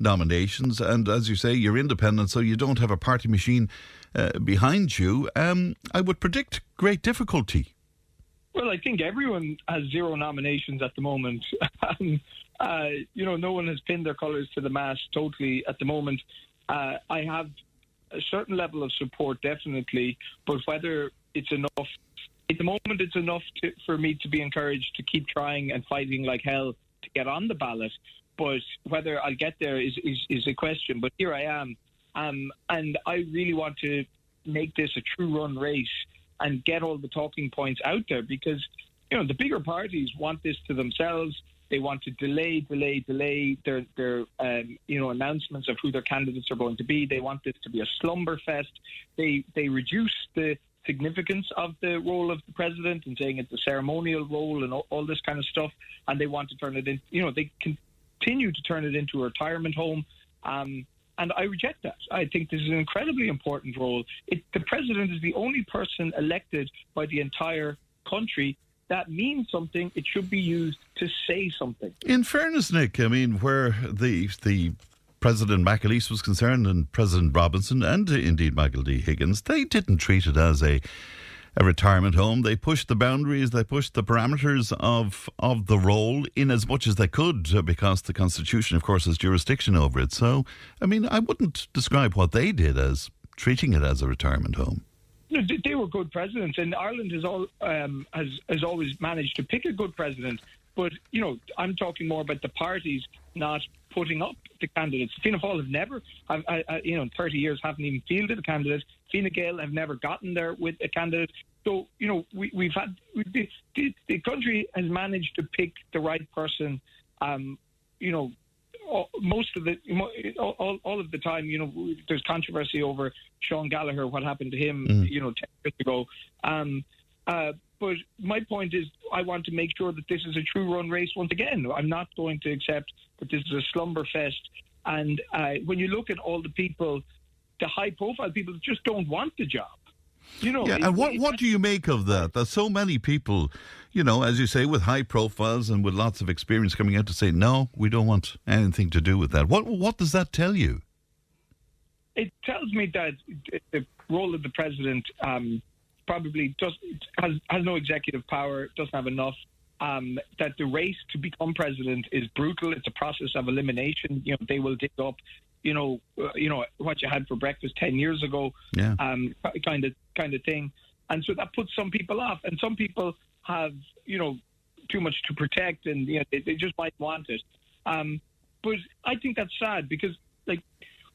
nominations, and as you say, you're independent, so you don't have a party machine behind you. I would predict great difficulty. Well, I think everyone has 0 nominations at the moment. No one has pinned their colours to the mast totally at the moment. I have a certain level of support, definitely, but whether it's enough, at the moment it's enough for me to be encouraged to keep trying and fighting like hell to get on the ballot. But whether I'll get there is a question. But here I am, and I really want to make this a true run race and get all the talking points out there, because the bigger parties want this to themselves. They want to delay their announcements of who their candidates are going to be. They want this to be a slumber fest. They reduce the significance of the role of the president and saying it's a ceremonial role and all this kind of stuff. And they want to turn it in. They continue to turn it into a retirement home. And I reject that. I think this is an incredibly important role. The president is the only person elected by the entire country. That means something. It should be used to say something. In fairness, Nick, I mean, where the President McAleese was concerned and President Robinson and indeed Michael D. Higgins, they didn't treat it as a retirement home. They pushed the boundaries, they pushed the parameters of the role in as much as they could, because the Constitution, of course, has jurisdiction over it. So, I mean, I wouldn't describe what they did as treating it as a retirement home. No, they were good presidents, and Ireland has always managed to pick a good president. But, I'm talking more about the parties not putting up the candidates. Fianna Fáil have never, in 30 years, haven't even fielded a candidate. Fine Gael have never gotten there with a candidate. So, we've had, the country has managed to pick the right person, most of all of the time. There's controversy over Sean Gallagher, what happened to him, 10 years ago. But my point is, I want to make sure that this is a true run race once again. I'm not going to accept that this is a slumber fest. And when you look at all the people, the high-profile people just don't want the job. And what do you make of that? There's so many people, as you say, with high profiles and with lots of experience coming out to say, no, we don't want anything to do with that. What does that tell you? It tells me that the role of the president probably has no executive power, doesn't have enough. That the race to become president is brutal. It's a process of elimination. They will dig up, what you had for breakfast 10 years ago, kind of thing. And so that puts some people off, and some people have, too much to protect, and they just might want it. But I think that's sad, because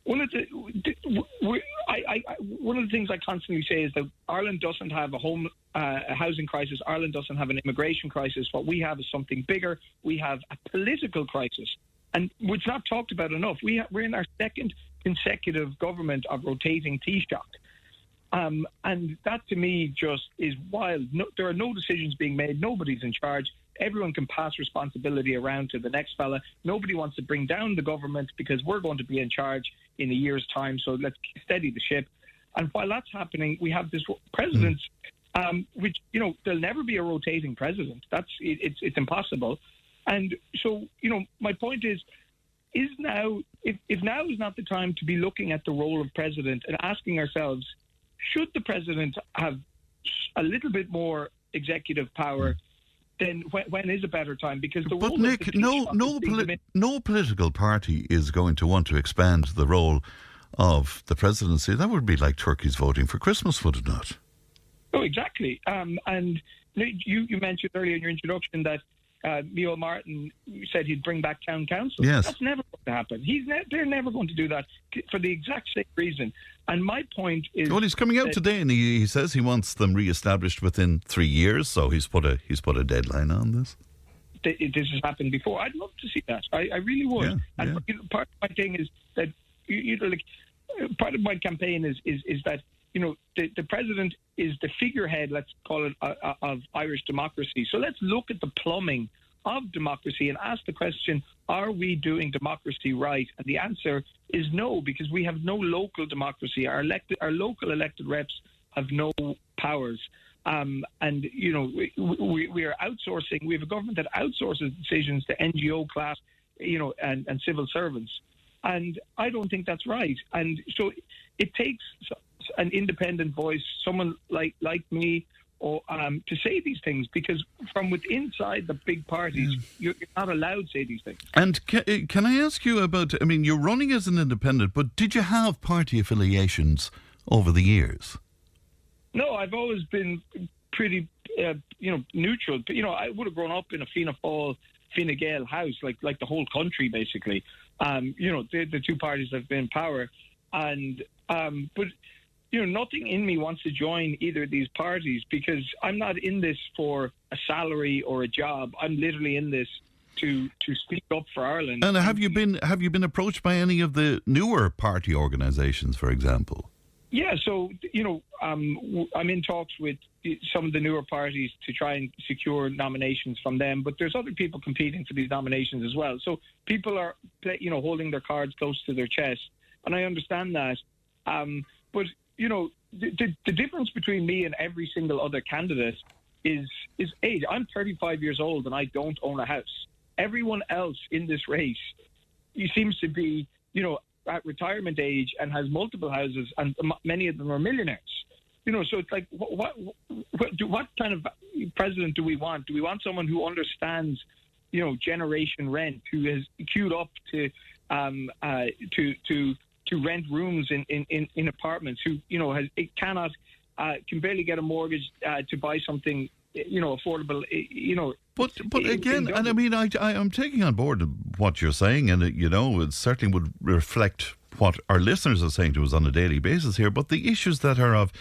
one of the things I constantly say is that Ireland doesn't have a housing crisis. Ireland doesn't have an immigration crisis. What we have is something bigger. We have a political crisis, and it's not talked about enough. We're in our second consecutive government of rotating Taoiseach. And that to me just is wild. There are no decisions being made. Nobody's in charge. Everyone can pass responsibility around to the next fella. Nobody wants to bring down the government because we're going to be in charge in a year's time. So let's steady the ship. And while that's happening, we have this president, which, there'll never be a rotating president. It's impossible. And so, my point is now, if now is not the time to be looking at the role of president and asking ourselves, should the president have a little bit more executive power, then when is a better time? Because but Nick, no political party is going to want to expand the role of the presidency. That would be like turkeys voting for Christmas, would it not? Oh, exactly. And you mentioned earlier in your introduction that Micheál Martin said he'd bring back town council. Yes. That's never going to happen. They're never going to do that for the exact same reason. And my point is... Well, he's coming out today and he says he wants them re-established within 3 years, so he's put a deadline on this. This has happened before. I'd love to see that. I really would. Part of my thing is that, part of my campaign is that, the president is the figurehead, let's call it, of Irish democracy. So let's look at the plumbing of democracy and ask the question, are we doing democracy right? And the answer is no, because we have no local democracy. Our local elected reps have no powers. And, we are outsourcing. We have a government that outsources decisions to NGO class, and civil servants. And I don't think that's right. And so it takes an independent voice, someone like me, or to say these things, because from within inside the big parties, you're not allowed to say these things. And can I ask you about, I mean, you're running as an independent, but did you have party affiliations over the years? No, I've always been pretty, neutral. I would have grown up in a Fianna Fáil, Fine Gael house, like the whole country, basically. The two parties that have been in power. And, but nothing in me wants to join either of these parties, because I'm not in this for a salary or a job. I'm literally in this to speak up for Ireland. And have you been approached by any of the newer party organisations, for example? Yeah, so, I'm in talks with some of the newer parties to try and secure nominations from them, but there's other people competing for these nominations as well. So people are, holding their cards close to their chest, and I understand that. But, the difference between me and every single other candidate is age. I'm 35 years old and I don't own a house. Everyone else in this race, he seems to be, at retirement age and has multiple houses, and many of them are millionaires. So it's like, what kind of president do we want? Do we want someone who understands, generation rent, who has queued up to rent rooms in apartments, who can barely get a mortgage to buy something affordable, But again, and I mean, I'm taking on board what you're saying, and it certainly would reflect what our listeners are saying to us on a daily basis here. But the issues that are of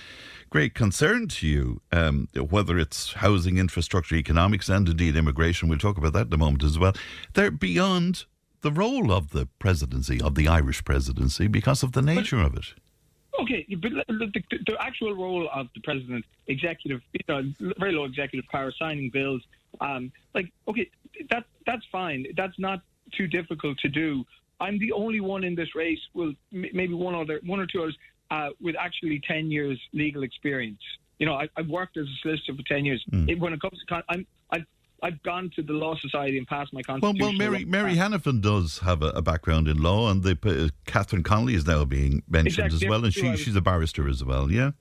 great concern to you, whether it's housing, infrastructure, economics, and indeed immigration, we'll talk about that in a moment as well, they're beyond the role of the presidency, of the Irish presidency, because of the nature of it. Okay, but the actual role of the president, executive, very low executive power, signing bills, that's fine. That's not too difficult to do. I'm the only one in this race, well, maybe one or two others, with actually 10 years legal experience. I've worked as a solicitor for 10 years. When it comes to, I've gone to the Law Society and passed my constitutional... Well, Mary Hannafin does have a background in law, and Catherine Connolly is now being mentioned as well, and she's a barrister as well, yeah?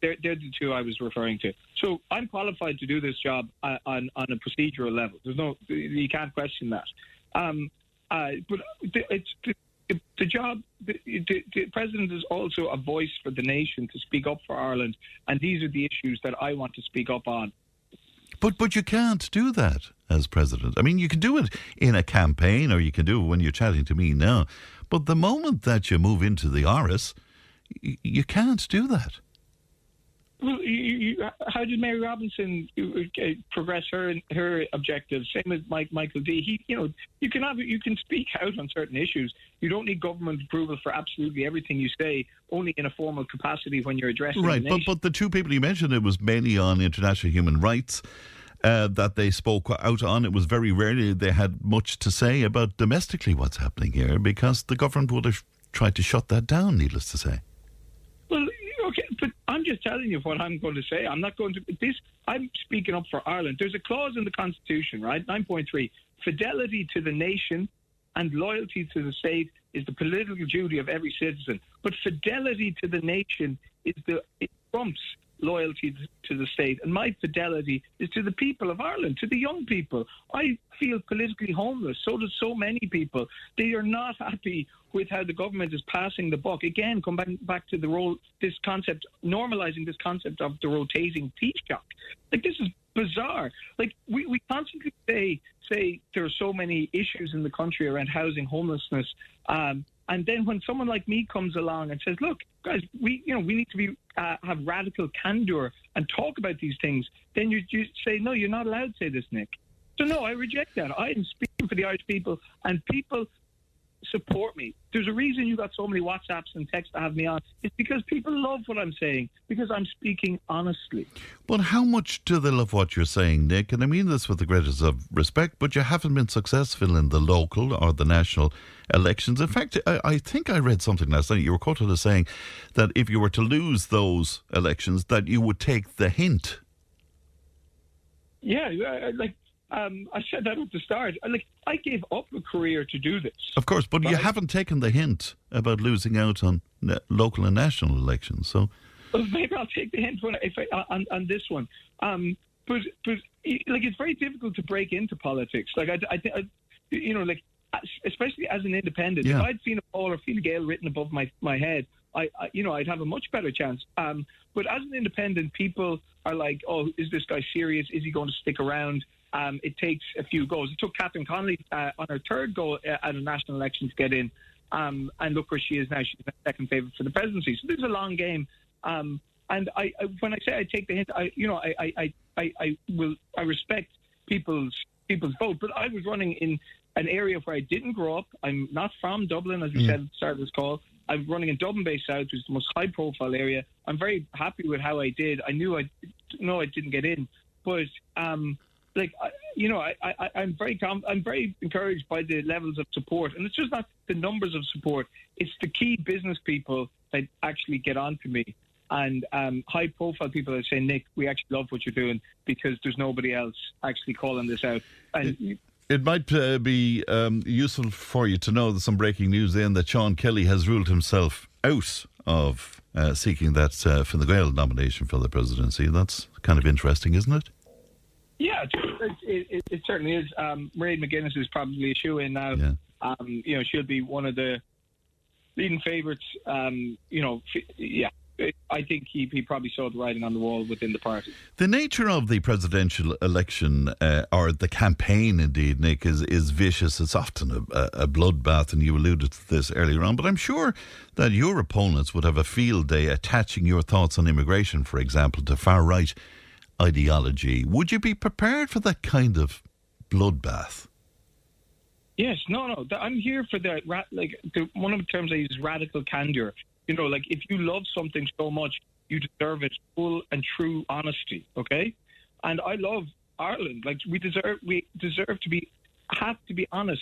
They're the two I was referring to. So I'm qualified to do this job on a procedural level. You can't question that. But it's the job. The president is also a voice for the nation to speak up for Ireland, and these are the issues that I want to speak up on. But you can't do that as president. I mean, you can do it in a campaign, or you can do it when you're chatting to me now. But the moment that you move into the Áras, you can't do that. Well, how did Mary Robinson progress her objectives? Same as Michael D. You can speak out on certain issues. You don't need government approval for absolutely everything you say, only in a formal capacity when you're addressing the nation. But the two people you mentioned, it was mainly on international human rights that they spoke out on. It was very rarely they had much to say about domestically what's happening here, because the government would have tried to shut that down, needless to say. Well, okay, but I'm just telling you what I'm going to say. I'm not going to... I'm speaking up for Ireland. There's a clause in the Constitution, right? 9.3. Fidelity to the nation and loyalty to the state is the political duty of every citizen. But fidelity to the nation it trumps loyalty to the state. And my fidelity is to the people of Ireland, to the young people. I feel politically homeless. So do so many people. They are not happy with how the government is passing the buck. Again, come back to normalising this concept of the rotating Taoiseach. This is bizarre. We constantly say there are so many issues in the country around housing, homelessness, and then when someone like me comes along and says, "Look, guys, we need to have radical candour and talk about these things," then you say, "No, you're not allowed to say this, Nick." So no, I reject that. I am speaking for the Irish people, and people support me. There's a reason you got so many WhatsApps and texts to have me on. It's because people love what I'm saying, because I'm speaking honestly. But how much do they love what you're saying, Nick? And I mean this with the greatest of respect, but you haven't been successful in the local or the national elections. In fact, I think I read something last night. You were quoted as saying that if you were to lose those elections, that you would take the hint. Yeah, I said that at the start. I gave up a career to do this. Of course, but right? you haven't taken the hint about losing out on local and national elections. So well, maybe I'll take the hint on this one. But it's very difficult to break into politics. Especially as an independent. Yeah. If I'd seen a Paul or Fine Gael written above my head, I'd have a much better chance. But as an independent, people are like, oh, is this guy serious? Is he going to stick around? It takes a few goes. It took Catherine Connolly on her third go at a national election to get in. And look where she is now. She's the second favourite for the presidency. So this is a long game. And when I say I take the hint, I respect people's vote. But I was running in an area where I didn't grow up. I'm not from Dublin, as we said at the start of this call. I'm running in Dublin-based South, which is the most high-profile area. I'm very happy with how I did. I knew I didn't get in, but I'm very encouraged by the levels of support, and it's just not the numbers of support. It's the key business people that actually get on to me, and high-profile people that say, Nick, we actually love what you're doing because there's nobody else actually calling this out. And it might be useful for you to know that some breaking news then that Sean Kelly has ruled himself out of seeking that Fine Gael nomination for the presidency. That's kind of interesting, isn't it? Yeah, it certainly is. Mairead McGuinness is probably a shoe-in now. Yeah. She'll be one of the leading favourites. I think he probably saw the writing on the wall within the party. The nature of the presidential election, or the campaign indeed, Nick, is vicious. It's often a bloodbath, and you alluded to this earlier on. But I'm sure that your opponents would have a field day attaching your thoughts on immigration, for example, to far-right ideology. Would you be prepared for that kind of bloodbath? Yes, no. I'm here for that. One of the terms I use is radical candor. If you love something so much, you deserve its full and true honesty. Okay, and I love Ireland. We deserve to have to be honest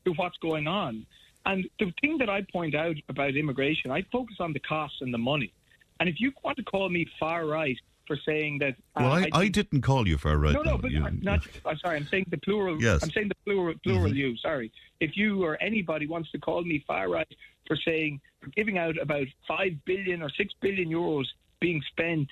to what's going on. And the thing that I point out about immigration, I focus on the costs and the money. And if you want to call me far right for saying that, I didn't call you far right. No, but I'm sorry. I'm saying the plural. Yes. I'm saying the plural. You. Sorry. If you or anybody wants to call me far right for giving out about 5 billion or 6 billion euros being spent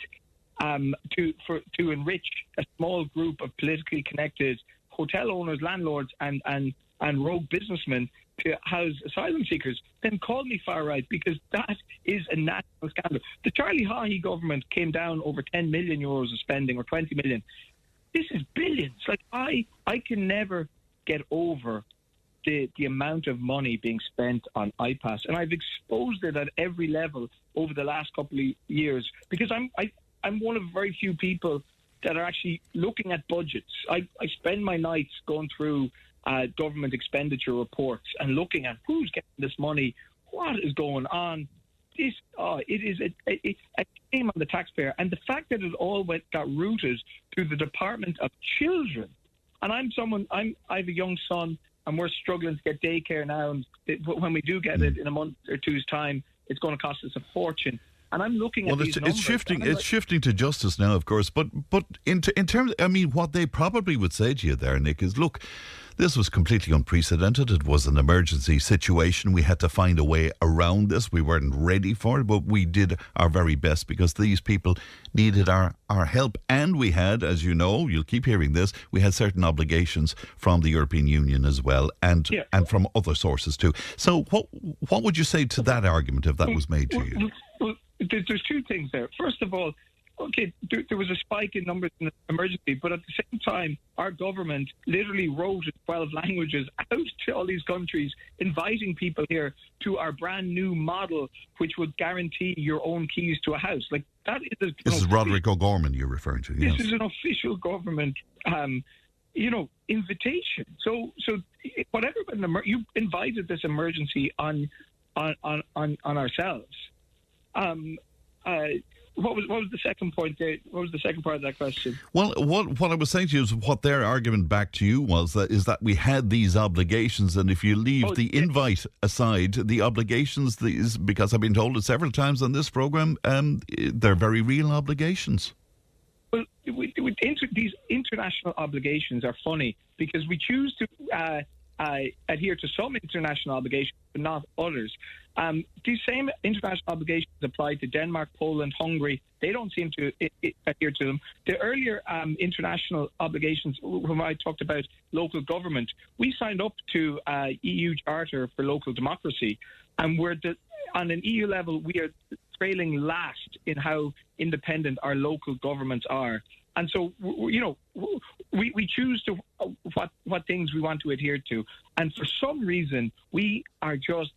to enrich a small group of politically connected hotel owners, landlords, and rogue businessmen to house asylum seekers, then call me far right, because that is a national scandal. The Charlie Haughey government came down over 10 million euros of spending, or 20 million. This is billions. I can never get over the amount of money being spent on IPAS, and I've exposed it at every level over the last couple of years, because I'm one of very few people that are actually looking at budgets. I spend my nights going through government expenditure reports and looking at who's getting this money, what is going on. It is a shame on the taxpayer, and the fact that it all got rooted through the Department of Children. And I have a young son, and we're struggling to get daycare now. And when we do get it in a month or two's time, it's going to cost us a fortune. And I'm looking at these numbers. It's shifting to justice now, of course. But in terms, what they probably would say to you there, Nick, is, look, this was completely unprecedented. It was an emergency situation. We had to find a way around this. We weren't ready for it, but we did our very best because these people needed our help. And we had, as you know, you'll keep hearing this, we had certain obligations from the European Union as well, and from other sources too. So what would you say to that argument if that was made to you? Well, there's two things there. First of all, okay, there was a spike in numbers in the emergency, but at the same time, our government literally wrote in 12 languages out to all these countries, inviting people here to our brand new model, which would guarantee your own keys to a house. That is this is Roderick O'Gorman you're referring to. Yes. This is an official government, invitation. So whatever, you invited this emergency on ourselves. What was the second point there? What was the second part of that question? Well, what I was saying to you is what their argument back to you is that we had these obligations, and if you leave the invite aside, the obligations, because I've been told it several times on this programme, they're very real obligations. Well, these international obligations are funny because we choose to adhere to some international obligations, but not others. These same international obligations apply to Denmark, Poland, Hungary. They don't seem to adhere to them. The earlier international obligations, when I talked about local government, we signed up to EU Charter for Local Democracy, and on an EU level, we are trailing last in how independent our local governments are. And so, we choose to what things we want to adhere to. And for some reason, we are just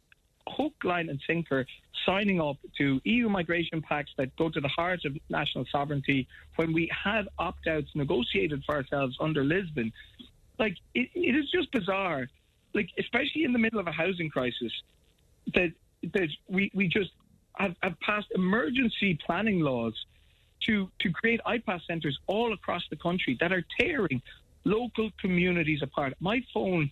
hook, line and sinker signing up to EU migration pacts that go to the heart of national sovereignty when we had opt-outs negotiated for ourselves under Lisbon. Like, it is just bizarre, like, especially in the middle of a housing crisis, that we just have passed emergency planning laws to create IPAS centres all across the country that are tearing local communities apart. My phone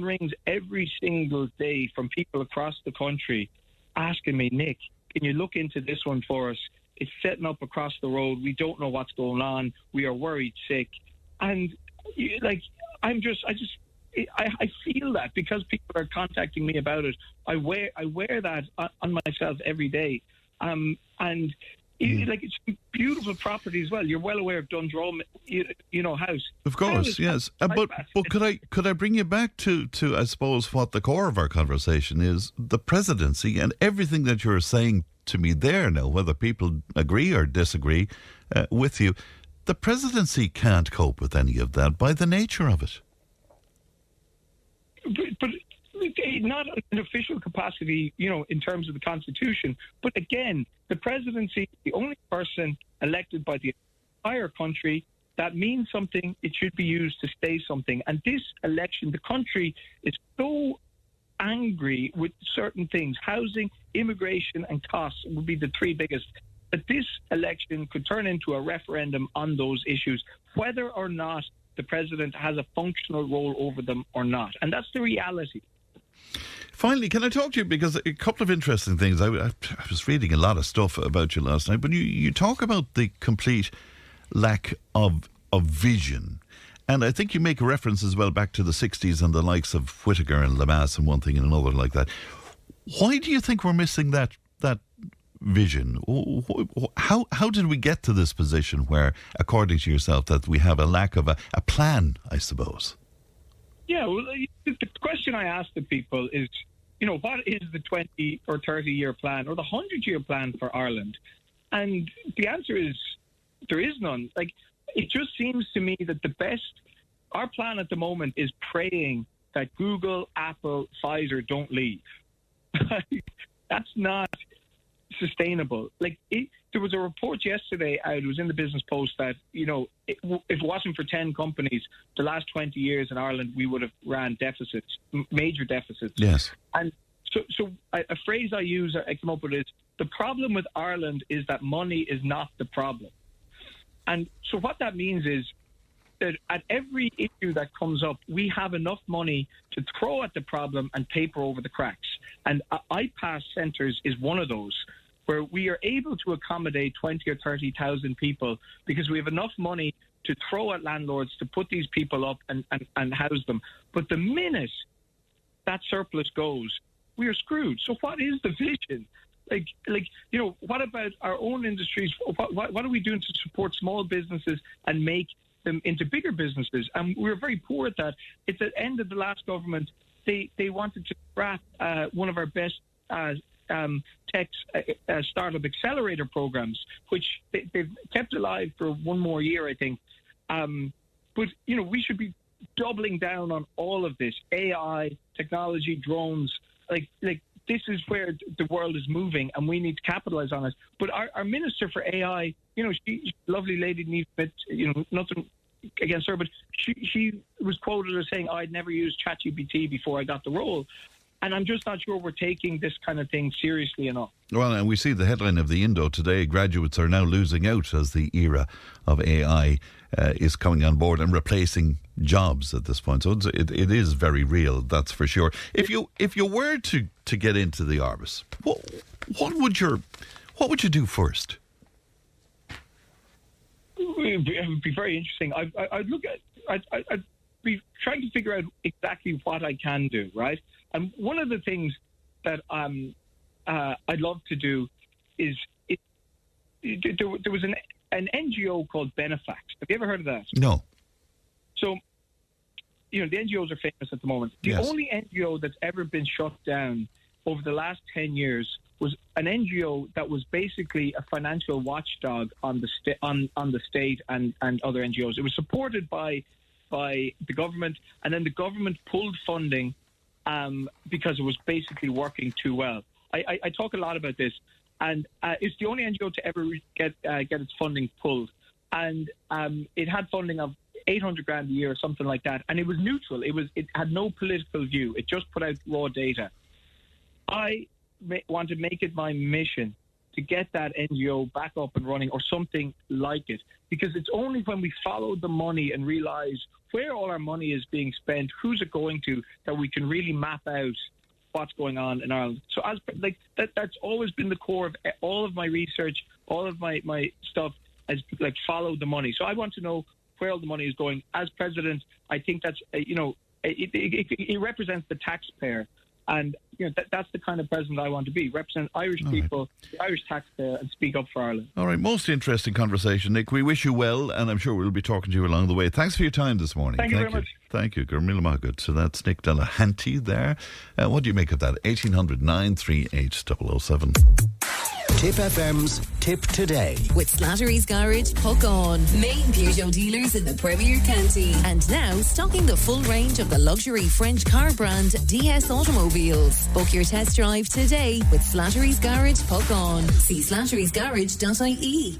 rings every single day from people across the country asking me, Nick, can you look into this one for us? It's setting up across the road. We don't know what's going on. We are worried sick. And I feel that because people are contacting me about it. I wear that on myself every day. It's a beautiful property as well. You're well aware of Dundrum, house. Of course, yes. But could I bring you back to I suppose what the core of our conversation is, the presidency and everything that you're saying to me there now, whether people agree or disagree with you. The presidency can't cope with any of that by the nature of it. But not an official capacity, in terms of the Constitution. But again, the presidency is the only person elected by the entire country. That means something. It should be used to say something. And this election, the country is so angry with certain things. Housing, immigration and costs would be the three biggest. But this election could turn into a referendum on those issues, whether or not the president has a functional role over them or not. And that's the reality. Finally, can I talk to you? Because a couple of interesting things. I was reading a lot of stuff about you last night, but you talk about the complete lack of vision. And I think you make a reference as well back to the 60s and the likes of Whittaker and Lamass and one thing and another like that. Why do you think we're missing that vision? How did we get to this position where, according to yourself, that we have a lack of a plan, I suppose? Yeah, well, the question I ask the people is, what is the 20 or 30-year plan or the 100-year plan for Ireland? And the answer is there is none. Like, it just seems to me that our plan at the moment is praying that Google, Apple, Pfizer don't leave. That's not sustainable. There was a report yesterday out, it was in the Business Post, that if it wasn't for 10 companies, the last 20 years in Ireland we would have ran deficits, major deficits. Yes. And so a phrase I came up with is, the problem with Ireland is that money is not the problem. And so what that means is that at every issue that comes up, we have enough money to throw at the problem and paper over the cracks. And IPAS centres is one of those, where we are able to accommodate 20 or 30,000 people because we have enough money to throw at landlords to put these people up and house them. But the minute that surplus goes, we are screwed. So what is the vision? What about our own industries? What are we doing to support small businesses and make them into bigger businesses? And we were very poor at that. At the end of the last government, they wanted to scrap one of our best tech startup accelerator programs, which they've kept alive for one more year, I think. But we should be doubling down on all of this: AI, technology, drones. This is where the world is moving, and we need to capitalize on it. But our minister for AI, she's a lovely lady, Niamh Smith, nothing against her, but she was quoted as saying, I'd never used ChatGPT before I got the role. And I'm just not sure we're taking this kind of thing seriously enough. Well, and we see the headline of the Indo today: graduates are now losing out as the era of AI is coming on board and replacing jobs at this point. So it is very real, that's for sure. If you were to get into the Arbus, what would you do first? it would be very interesting. I'd look at. I'd be trying to figure out exactly what I can do, right? And one of the things that I'd love to do is there was an NGO called Benefax. Have you ever heard of that? No. So, the NGOs are famous at the moment. The only NGO that's ever been shut down over the last 10 years was an NGO that was basically a financial watchdog on the state and other NGOs. It was supported by the government, and then the government pulled funding because it was basically working too well. I talk a lot about this, and it's the only NGO to ever get its funding pulled, and it had funding of $800,000 a year or something like that, and it was neutral. It had no political view. It just put out raw data. I want to make it my mission to get that NGO back up and running, or something like it, because it's only when we follow the money and realise where all our money is being spent, who's it going to, that we can really map out what's going on in Ireland. So that's always been the core of all of my research, all of my stuff, as follow the money. So I want to know where all the money is going. As president, I think that's it represents the taxpayer, and that's the kind of president I want to be. Represent Irish people, the Irish taxpayer, and speak up for Ireland. All right, most interesting conversation, Nick. We wish you well, and I'm sure we'll be talking to you along the way. Thanks for your time this morning. Thank you very much. Thank you, Gurmila Magut. So that's Nick Delehanty there. What do you make of that? 1800 938 007. Tipp FM's Tip Today. With Slattery's Garage, Hook On. Main Peugeot dealers in the Premier County. And now stocking the full range of the luxury French car brand DS Automobiles. Book your test drive today with Slattery's Garage, Hook On. See slatterysgarage.ie.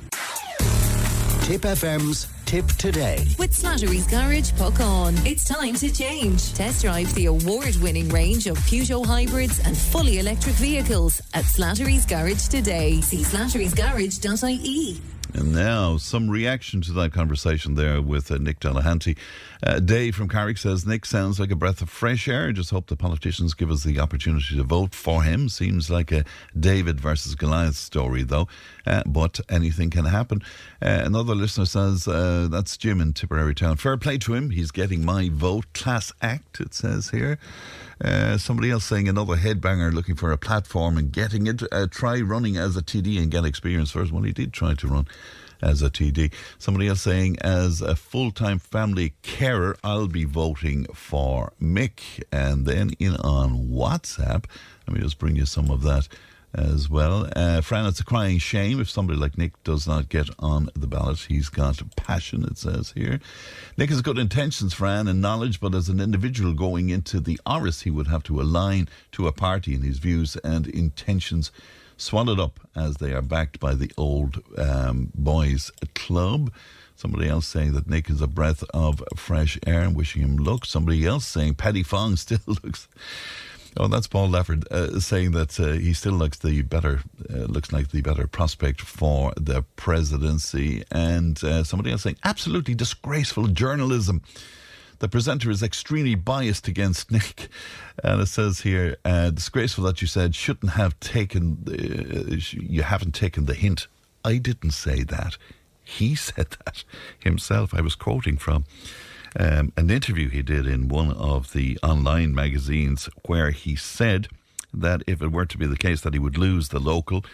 Tipp FM's Tip Today. With Slattery's Garage, Puck On. It's time to change. Test drive the award-winning range of Peugeot hybrids and fully electric vehicles at Slattery's Garage today. See slatterysgarage.ie. And now, some reaction to that conversation there with Nick Delehanty. Dave from Carrick says, Nick sounds like a breath of fresh air. Just hope the politicians give us the opportunity to vote for him. Seems like a David versus Goliath story, though. But anything can happen. Another listener says, that's Jim in Tipperary Town. Fair play to him. He's getting my vote. Class act, it says here. Somebody else saying another headbanger looking for a platform and getting it. Try running as a TD and get experience first. Well, he did try to run as a TD. Somebody else saying, as a full-time family carer, I'll be voting for Mick. And then in on WhatsApp, let me just bring you some of that as well. Fran, it's a crying shame if somebody like Nick does not get on the ballot. He's got passion, it says here. Nick has good intentions, Fran, and knowledge, but as an individual going into the Oris, he would have to align to a party in his views and intentions swallowed up as they are backed by the old boys club. Somebody else saying that Nick is a breath of fresh air and wishing him luck. Somebody else saying Paddy Fong still looks... Oh, that's Paul Lafford saying that he still looks like the better prospect for the presidency. And somebody else saying, absolutely disgraceful journalism. The presenter is extremely biased against Nick. And it says here, disgraceful that you said you haven't taken the hint. I didn't say that. He said that himself. I was quoting from an interview he did in one of the online magazines where he said that if it were to be the case that he would lose the local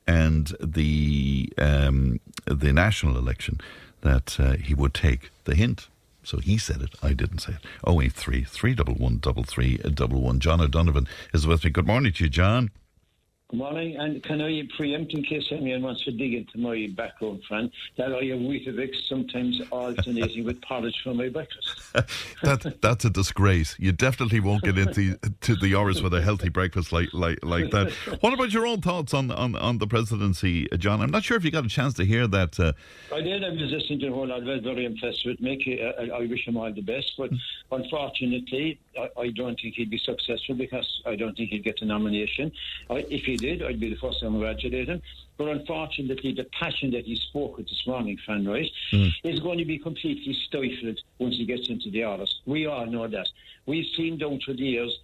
and the national election, that he would take the hint. So he said it. I didn't say it. 083 311 3311. John O'Donovan is with me. Good morning to you, John. Good morning, and can I preempt, in case anyone wants to dig into my background, Fran, that I have Weetabix sometimes alternating with porridge for my breakfast. That's a disgrace. You definitely won't get into the hours with a healthy breakfast like that. What about your own thoughts on the presidency, John? I'm not sure if you got a chance to hear that. I did. I was listening to the whole lot. I was very impressed with Mick. I wish him all the best, but unfortunately, I don't think he'd be successful because I don't think he'd get the nomination. If he did, I'd be the first to congratulate him. But unfortunately, the passion that he spoke with this morning, Fran, right, is going to be completely stifled once he gets into the office. We all know that. We've seen down through the years